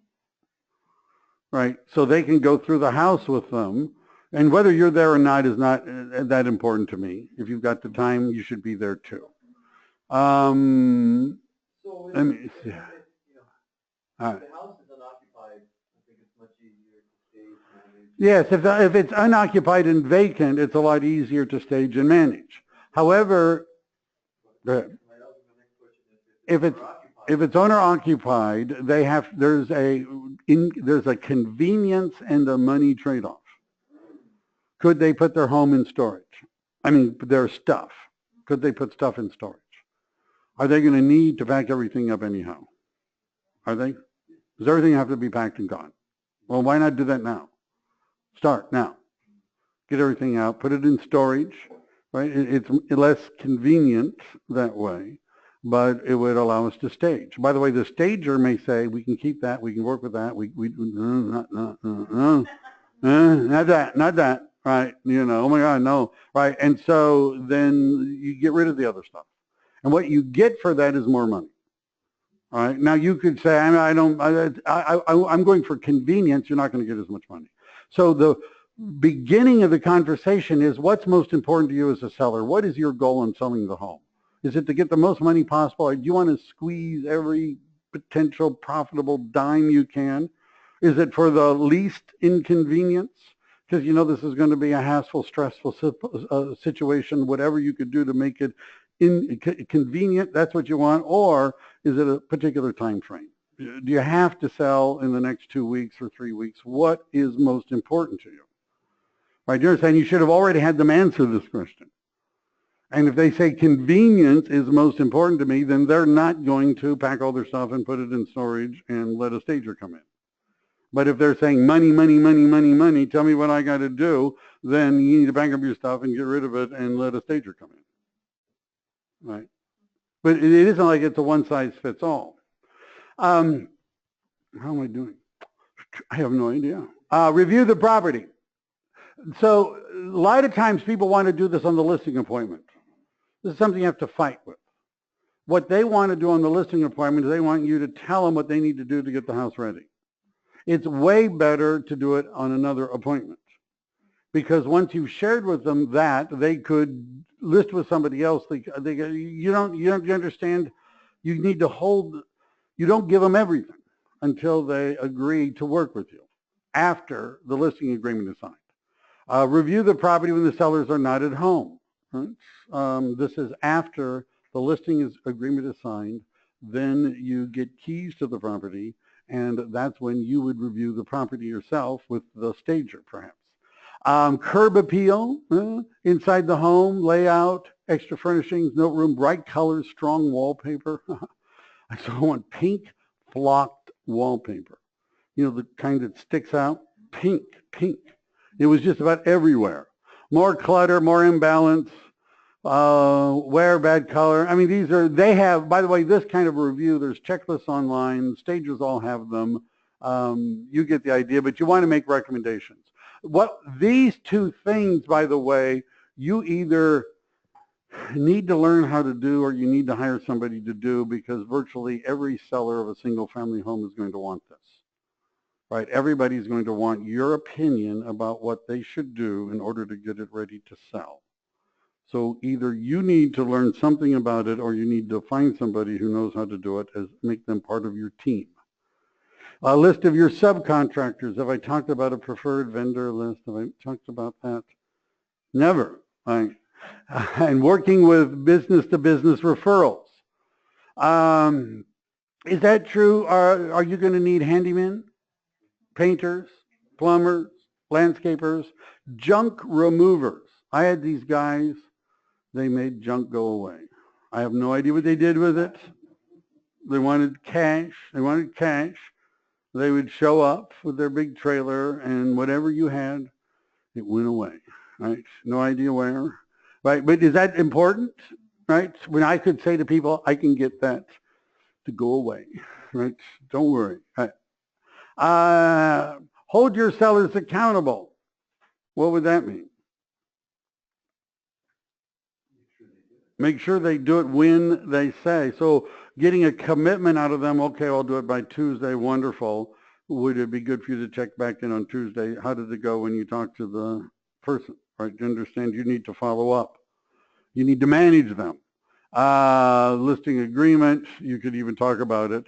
Right? So they can go through the house with them. And whether you're there or not is not that important to me. If you've got the time, you should be there too. Let me see. All right. If the house is unoccupied, I think it's much easier to stage and manage. Yes, if it's unoccupied and vacant, it's a lot easier to stage and manage. However, go ahead. If it's owner occupied, there's a convenience and a money trade-off. Could they put their home in storage? I mean, their stuff. Could they put stuff in storage? Are they going to need to pack everything up anyhow? Are they? Does everything have to be packed and gone? Well, why not do that now? Start now. Get everything out, put it in storage, right? It's less convenient that way, but it would allow us to stage. By the way, the stager may say, we can keep that, we can work with that, not that, right? You know, oh my God, no, right? And so then you get rid of the other stuff. And what you get for that is more money. All right. Now you could say, I'm going for convenience. You're not going to get as much money. So the beginning of the conversation is, what's most important to you as a seller? What is your goal in selling the home? Is it to get the most money possible? Or do you want to squeeze every potential profitable dime you can? Is it for the least inconvenience? Because you know this is going to be a hassle, stressful situation, whatever you could do to make it inconvenient, that's what you want, or is it a particular time frame? Do you have to sell in the next 2 weeks or 3 weeks? What is most important to you? Right, you're saying you should have already had them answer this question. And if they say convenience is most important to me, then they're not going to pack all their stuff and put it in storage and let a stager come in. But if they're saying money, money, money, money, money, tell me what I got to do, then you need to pack up your stuff and get rid of it and let a stager come in. Right? But it isn't like it's a one-size-fits-all. How am I doing? I have no idea. Review the property. So a lot of times people want to do this on the listing appointment. This is something you have to fight with. What they want to do on the listing appointment is they want you to tell them what they need to do to get the house ready. It's way better to do it on another appointment, because once you've shared with them that, they could list with somebody else. You understand, you need to hold, you don't give them everything until they agree to work with you after the listing agreement is signed. Review the property when the sellers are not at home. Right? This is after the listing agreement is signed. Then you get keys to the property, and that's when you would review the property yourself with the stager, perhaps. Curb appeal, inside the home, layout, extra furnishings, note room, bright colors, strong wallpaper. I saw one, pink flocked wallpaper. You know, the kind that sticks out, pink. It was just about everywhere. More clutter, more imbalance, wear, bad color. I mean, they have, by the way, this kind of review, there's checklists online, stagers all have them. You get the idea, but you want to make recommendations. These two things, by the way, you either need to learn how to do or you need to hire somebody to do, because virtually every seller of a single family home is going to want this. Right? Everybody's going to want your opinion about what they should do in order to get it ready to sell. So either you need to learn something about it, or you need to find somebody who knows how to do it, make them part of your team. A list of your subcontractors. Have I talked about a preferred vendor list? Have I talked about that? Never. And working with business-to-business referrals. Is that true? Are you going to need handymen, painters, plumbers, landscapers, junk removers? I had these guys. They made junk go away. I have no idea what they did with it. They wanted cash. They would show up with their big trailer, and whatever you had, it went away, right? No idea where, right? But is that important, right? When I could say to people, I can get that to go away, right? Don't worry. Right? Hold your sellers accountable. What would that mean? Make sure they do it when they say. So getting a commitment out of them, okay, I'll do it by Tuesday, wonderful. Would it be good for you to check back in on Tuesday? How did it go when you talked to the person, right? You understand you need to follow up. You need to manage them. Listing agreement, you could even talk about it.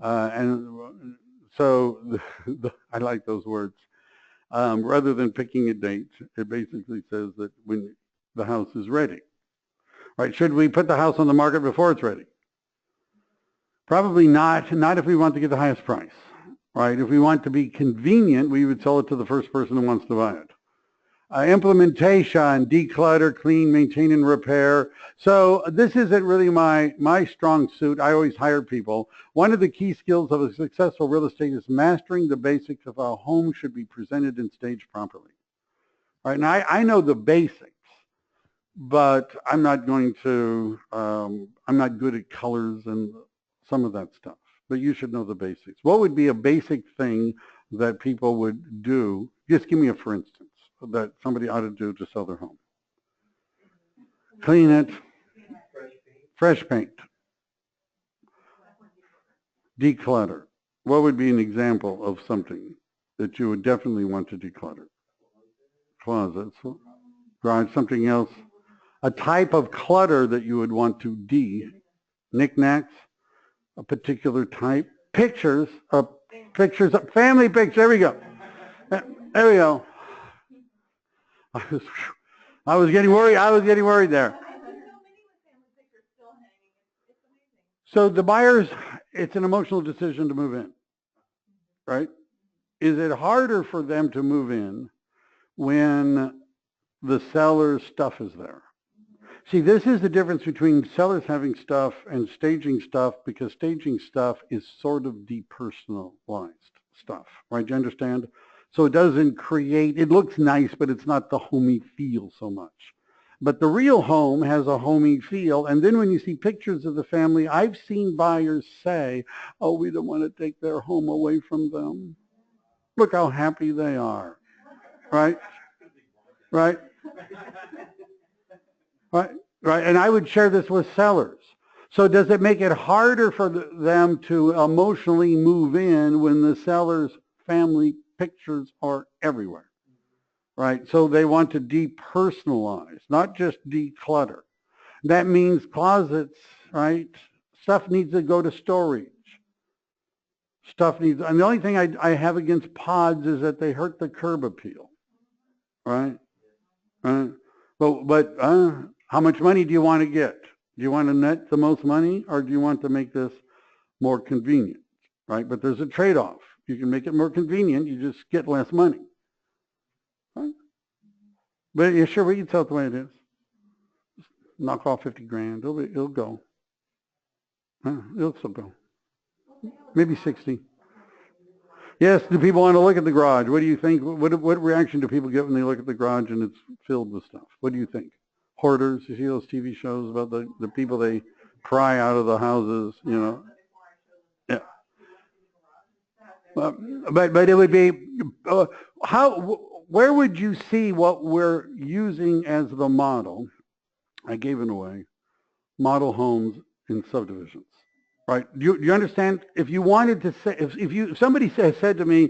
And so I like those words. Rather than picking a date, it basically says that when the house is ready. Right? Should we put the house on the market before it's ready? Probably not. Not if we want to get the highest price. Right? If we want to be convenient, we would sell it to the first person who wants to buy it. Implementation, declutter, clean, maintain, and repair. So this isn't really my strong suit. I always hire people. One of the key skills of a successful real estate is mastering the basics of how a home should be presented and staged properly. All right, and I know the basics, but I'm not going to, I'm not good at colors and some of that stuff, but you should know the basics. What would be a basic thing that people would do? Just give me a for instance that somebody ought to do to sell their home. Clean it, fresh paint, declutter. What would be an example of something that you would definitely want to declutter? Closets, garage, something else. A type of clutter that you would want to knickknacks, a particular type. Pictures, family pictures, there we go. There we go. I was getting worried there. So the buyers, it's an emotional decision to move in, right? Is it harder for them to move in when the seller's stuff is there? See, this is the difference between sellers having stuff and staging stuff, because staging stuff is sort of depersonalized stuff, right? Do you understand? So it doesn't create, it looks nice, but it's not the homey feel so much. But the real home has a homey feel. And then when you see pictures of the family, I've seen buyers say, oh, we don't want to take their home away from them. Look how happy they are, right? Right? Right? Right? And I would share this with sellers. So does it make it harder for them to emotionally move in when the seller's family pictures are everywhere? Right? So they want to depersonalize, not just declutter. That means closets, right? Stuff needs to go to storage. Stuff needs, and the only thing I have against pods is that they hurt the curb appeal, right? But how much money do you want to get? Do you want to net the most money, or do you want to make this more convenient, right? But there's a trade-off. You can make it more convenient, you just get less money. Right? But yeah, sure, we can sell it the way it is. Just knock off 50 grand, it'll go. It'll still go. Maybe 60. Yes, do people want to look at the garage? What do you think? What reaction do people get when they look at the garage and it's filled with stuff? What do you think? Hoarders, you see those TV shows about the people, they pry out of the houses, you know? Yeah. But it would be, where would you see what we're using as the model? I gave it away. Model homes in subdivisions, right? Do you understand? If you wanted to say, if somebody said to me,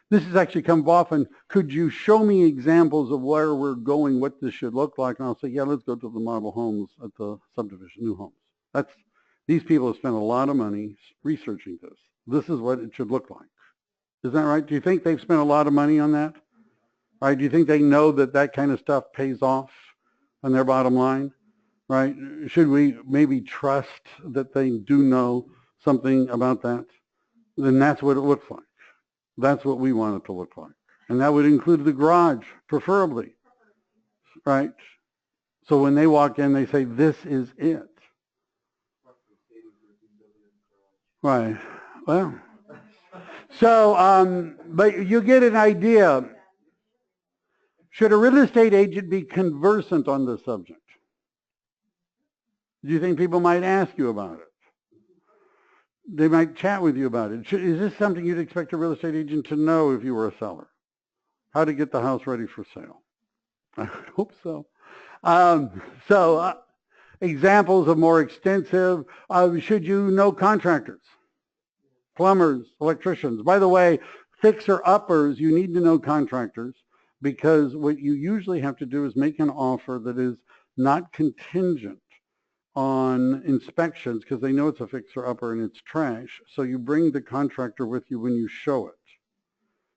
this has actually come up often, could you show me examples of where we're going, what this should look like? And I'll say, yeah, let's go to the model homes at the subdivision, new homes. These people have spent a lot of money researching this. This is what it should look like. Isn't that right? Do you think they've spent a lot of money on that? Right? Do you think they know that that kind of stuff pays off on their bottom line? Right? Should we maybe trust that they do know something about that? Then that's what it looks like. That's what we want it to look like. And that would include the garage, preferably. Right? So when they walk in, they say, this is it. Right. Well, so, but you get an idea. Should a real estate agent be conversant on this subject? Do you think people might ask you about it? They might chat with you about it. Is this something you'd expect a real estate agent to know if you were a seller? How to get the house ready for sale? I hope so. Examples of more extensive, should you know contractors, plumbers, electricians? By the way, fixer-uppers, you need to know contractors, because what you usually have to do is make an offer that is not contingent on inspections, because they know it's a fixer-upper and it's trash. So you bring the contractor with you when you show it.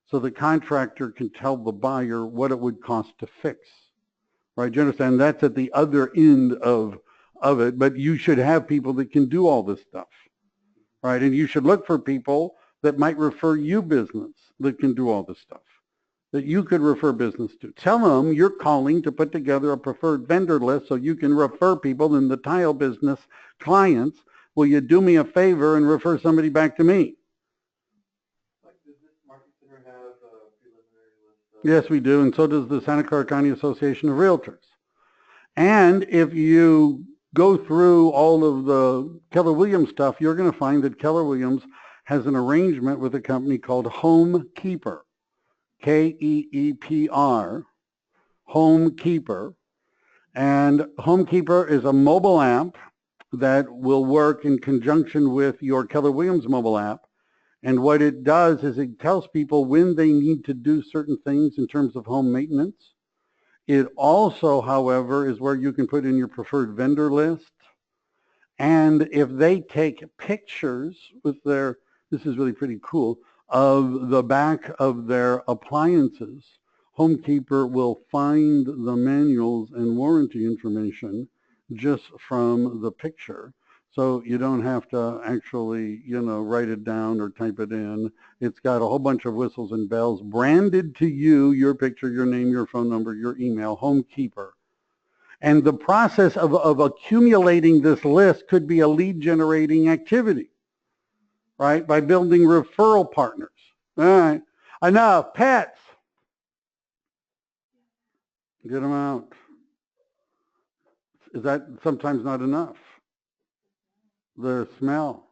So the contractor can tell the buyer what it would cost to fix. Right? You understand? That's at the other end of it, but you should have people that can do all this stuff. Right? And you should look for people that might refer you business that can do all this stuff, that you could refer business to. Tell them you're calling to put together a preferred vendor list so you can refer people in the tile business clients. Will you do me a favor and refer somebody back to me? Like, does this market center have a preliminary list? Yes, we do, and so does the Santa Clara County Association of Realtors. And if you go through all of the Keller Williams stuff, you're going to find that Keller Williams has an arrangement with a company called Home Keeper, Keepr, Home Keeper. And Home Keeper is a mobile app that will work in conjunction with your Keller Williams mobile app. And what it does is it tells people when they need to do certain things in terms of home maintenance. It also, however, is where you can put in your preferred vendor list. And if they take pictures with their, this is really pretty cool, of the back of their appliances, HomeKeeper will find the manuals and warranty information just from the picture. So you don't have to actually, write it down or type it in. It's got a whole bunch of whistles and bells branded to you, your picture, your name, your phone number, your email, HomeKeeper. And the process of accumulating this list could be a lead generating activity, right? By building referral partners. All right, enough. Pets. Get them out. Is that sometimes not enough? The smell.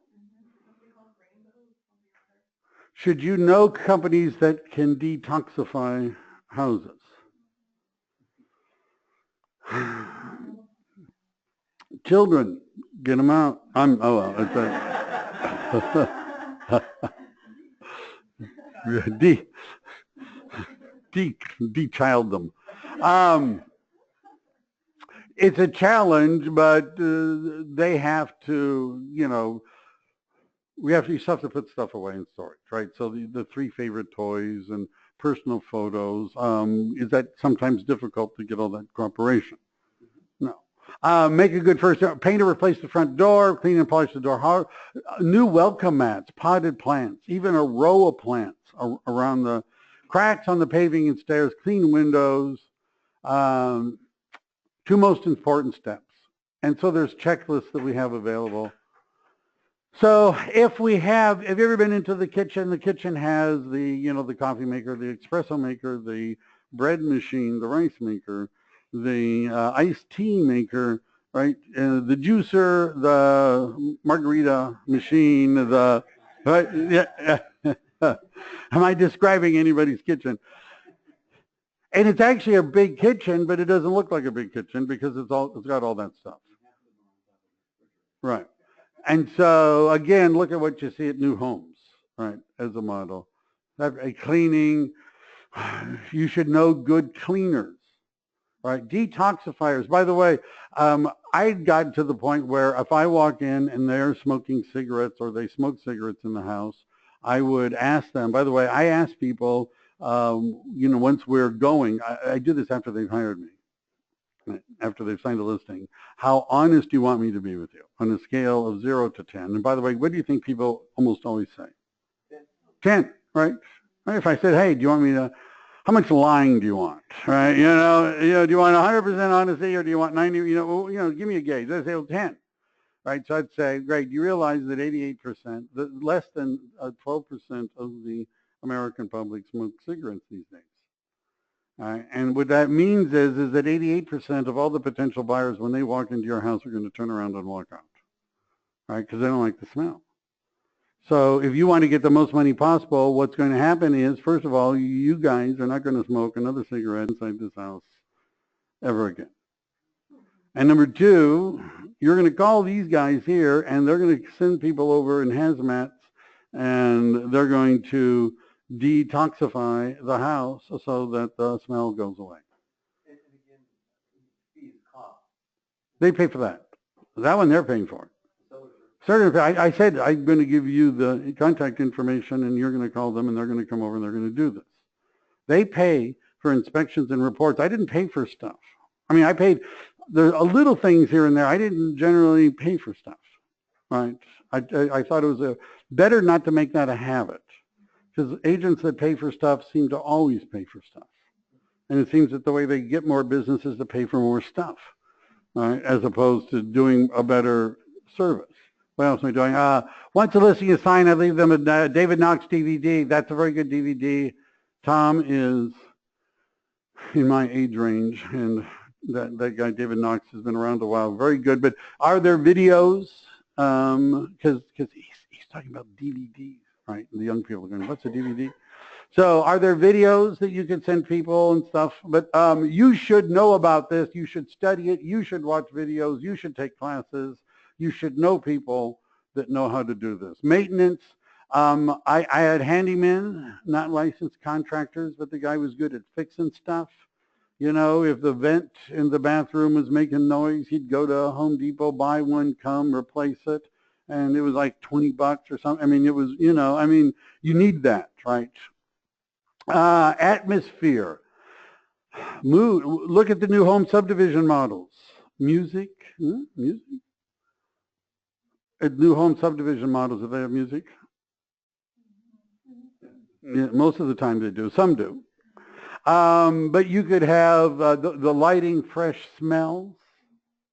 Should you know companies that can detoxify houses? Children, get them out. De-child them. It's a challenge, but they have to, we have to have to put stuff away in storage, right? So the 3 favorite toys and personal photos, is that sometimes difficult to get all that cooperation? No. Make a good first, paint or replace the front door, clean and polish the door. New welcome mats, potted plants, even a row of plants around the cracks on the paving and stairs, clean windows. 2 most important steps. And so there's checklists that we have available. So have you ever been into the kitchen? The kitchen has the coffee maker, the espresso maker, the bread machine, the rice maker, the iced tea maker, right? The juicer, the margarita machine, right? Yeah. Am I describing anybody's kitchen? And it's actually a big kitchen, but it doesn't look like a big kitchen because it's got all that stuff. Right. And so again, look at what you see at new homes, right, as a model. A cleaning, you should know good cleaners, right? Detoxifiers. By the way, I'd gotten to the point where if I walk in and they're smoking cigarettes or they smoke cigarettes in the house, I would ask them. By the way, I ask people, once we're going, I do this after they've hired me, after they've signed a listing. How honest do you want me to be with you on a scale of 0 to 10? And by the way, what do you think people almost always say? 10, right? If I said, hey, do you want me to, how much lying do you want, right? Do you want 100% honesty or do you want 90, give me a gauge. I'd say, well, 10, right? So I'd say, great, you realize that 88%, less than 12% of the American public smoke cigarettes these days. And what that means is that 88% of all the potential buyers, when they walk into your house, are going to turn around and walk out, right? Because they don't like the smell. So if you want to get the most money possible, what's going to happen is, first of all, you guys are not going to smoke another cigarette inside this house ever again. And number two, you're going to call these guys here, and they're going to send people over in hazmats, and they're going to detoxify the house so that the smell goes away. And again, fees, cost. They pay for that. That one they're paying for. So Certainly, I said I'm going to give you the contact information, and you're going to call them, and they're going to come over, and they're going to do this. They pay for inspections and reports. I didn't pay for stuff. I mean, I paid, there's a little things here and there. I didn't generally pay for stuff, right? I thought it was better not to make that a habit, because agents that pay for stuff seem to always pay for stuff. And it seems that the way they get more business is to pay for more stuff, right? As opposed to doing a better service. What else am I doing? Once a listing is signed, I leave them a David Knox DVD. That's a very good DVD. Tom is in my age range, and that guy David Knox has been around a while. Very good. But are there videos? Because he's talking about DVDs, right? And the young people are going, what's a DVD? So are there videos that you could send people and stuff? But you should know about this. You should study it. You should watch videos. You should take classes. You should know people that know how to do this. Maintenance. I had handymen, not licensed contractors, but the guy was good at fixing stuff. You know, if the vent in the bathroom was making noise, he'd go to Home Depot, buy one, come, replace it. And it was like $20 or something. I mean, it was, you know, I mean, you need that, right? Atmosphere. Mood. Look at the new home subdivision models. Music. Music. New home subdivision models, do they have music? Yeah, most of the time they do. Some do. But you could have the lighting, fresh smells,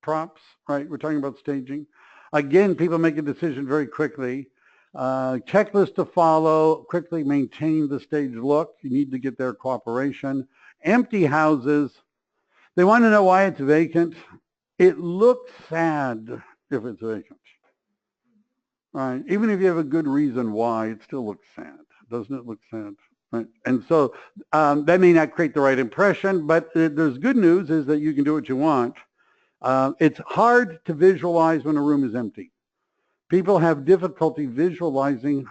props, right? We're talking about staging. Again, people make a decision very quickly. Checklist to follow, quickly maintain the stage look. You need to get their cooperation. Empty houses, they want to know why it's vacant. It looks sad if it's vacant. Right? Even if you have a good reason why, it still looks sad. Doesn't it look sad? Right? And so that may not create the right impression, but there's good news is that you can do what you want. It's hard to visualize when a room is empty. People have difficulty visualizing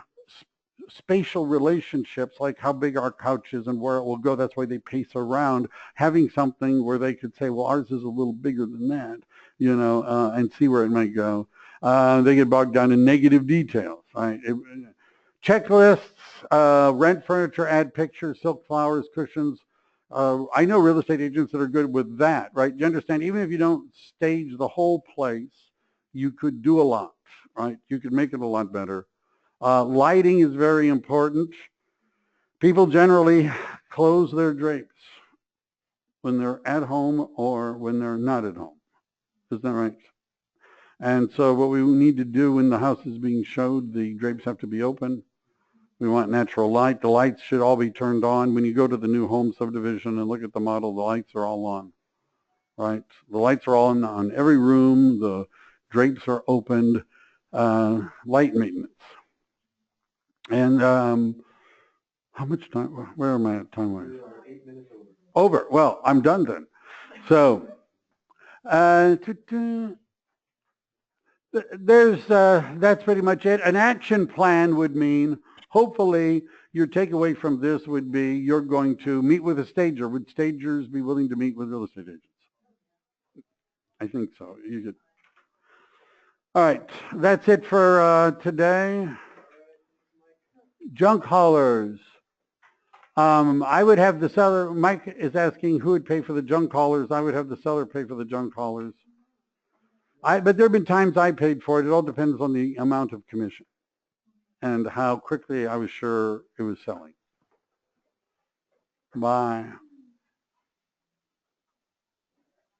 spatial relationships, like how big our couch is and where it will go. That's why they pace around. Having something where they could say, well, ours is a little bigger than that, you know, and see where it might go. They get bogged down in negative details, right? Checklists, rent furniture, add pictures, silk flowers, cushions. I know real estate agents that are good with that, right? You understand, even if you don't stage the whole place, you could do a lot, right? You could make it a lot better. Lighting is very important. People generally close their drapes when they're at home or when they're not at home. Isn't that right? And so what we need to do when the house is being showed, the drapes have to be open. We want natural light. The lights should all be turned on. When you go to the new home subdivision and look at the model, the lights are all on, right? The lights are all on every room. The drapes are opened. Light maintenance. And how much time? Where am I at time-wise? we are 8 minutes over. Over. Well, I'm done then. So that's pretty much it. An action plan would mean, hopefully, your takeaway from this would be you're going to meet with a stager. Would stagers be willing to meet with real estate agents? I think so. You could. All right. That's it for today. Junk haulers. I would have the seller, Mike is asking who would pay for the junk haulers. I would have the seller pay for the junk haulers. But there have been times I paid for it. It all depends on the amount of commission and how quickly I was sure it was selling. Bye.